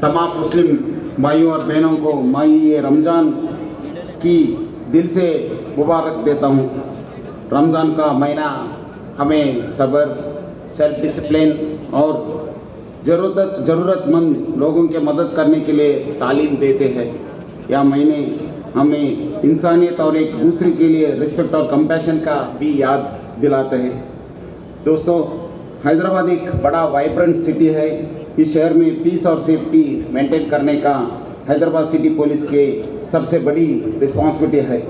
तमाम मुस्लिम भाइयों और बहनों को मैं ये रमज़ान की दिल से मुबारक देता हूँ। रमज़ान का महीना हमें सब्र, सेल्फ डिसिप्लिन और ज़रूरतमंद लोगों के मदद करने के लिए तालीम देते हैं। यह महीने हमें इंसानियत और एक दूसरे के लिए रिस्पेक्ट और कंपैशन का भी याद दिलाते हैं। दोस्तों, हैदराबाद एक बड़ा वाइब्रेंट सिटी है। इस शहर में पीस और सेफ्टी मेंटेन करने का हैदराबाद सिटी पुलिस के सबसे बड़ी रिस्पॉन्सिबिलिटी है।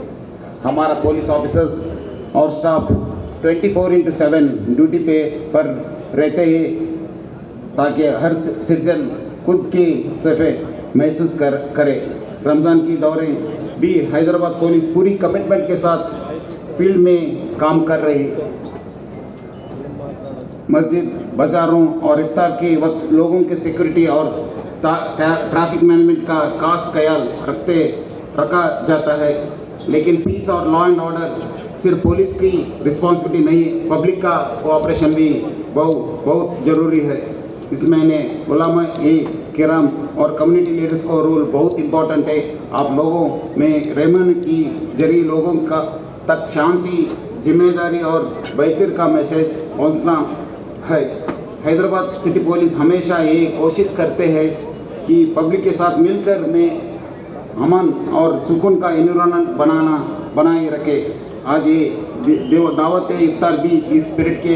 हमारा पुलिस ऑफिसर्स और स्टाफ 24/7 ड्यूटी पर रहते हैं ताकि हर सिटीजन खुद की सेफ महसूस करे। रमज़ान की दौरे भी हैदराबाद पुलिस पूरी कमिटमेंट के साथ फील्ड में काम कर रही है। मस्जिद, बाज़ारों और इफ्तार के वक्त लोगों के सिक्योरिटी और ट्रैफिक मैनेजमेंट का खास ख्याल रखा जाता है। लेकिन पीस और लॉ एंड ऑर्डर सिर्फ पुलिस की रिस्पॉन्सिबिलिटी नहीं, पब्लिक का कोऑपरेशन भी बहुत ज़रूरी है। इस महीने उलमा-ए किराम और कम्युनिटी लीडर्स का रोल बहुत इम्पोर्टेंट है। आप लोगों में रहमान की जरिए लोगों तक शांति, जिम्मेदारी और भाईचारे का मैसेज पहुंचना है। हैदराबाद सिटी पुलिस हमेशा ये कोशिश करते हैं कि पब्लिक के साथ मिलकर में अमन और सुकून का एनवायरनमेंट बनाए रखे। आज ये दावत इफ्तार भी इस स्पिरिट के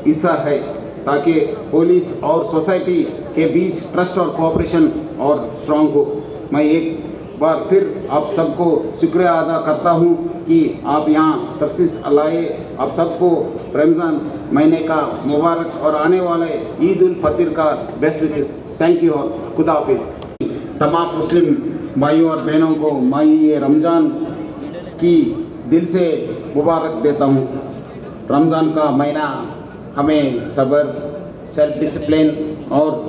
हिस्सा है ताकि पुलिस और सोसाइटी के बीच ट्रस्ट और कोऑपरेशन और स्ट्रांग हो। मैं एक बार फिर आप सबको शुक्रिया अदा करता हूं कि आप यहाँ तफसीस लाए। आप सबको रमज़ान महीने का मुबारक और आने वाले ईद उल फितर का best wishes. Thank you all. खुदा हाफिज़। तमाम मुस्लिम भाइयों और बहनों को मैं ये रमज़ान की दिल से मुबारक देता हूँ। रमज़ान का महीना हमें सब्र, सेल्फ डिसिप्लिन और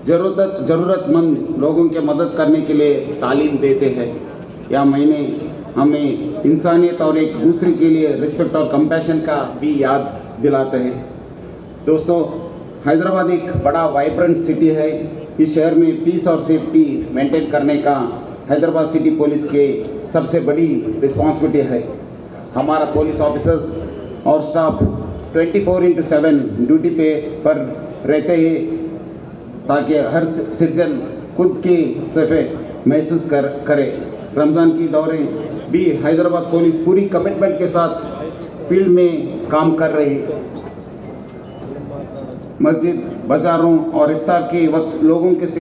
ज़रूरतमंद लोगों के मदद करने के लिए तालीम देते हैं। यह महीने हमें इंसानियत और एक दूसरे के लिए रिस्पेक्ट और कंपैशन का भी याद दिलाते हैं। दोस्तों, हैदराबाद एक बड़ा वाइब्रेंट सिटी है। इस शहर में पीस और सेफ्टी मेंटेन करने का हैदराबाद सिटी पुलिस के सबसे बड़ी रिस्पॉन्सिबिलिटी है। हमारा पुलिस ऑफिसर्स और स्टाफ 24/7 ड्यूटी पर रहते हैं ताकि हर सिटीजन खुद की सेफ महसूस करे। रमज़ान की दौरे भी हैदराबाद पुलिस पूरी कमिटमेंट के साथ फील्ड में काम कर रही है। मस्जिद, बाज़ारों और इफ्तार के वक्त लोगों के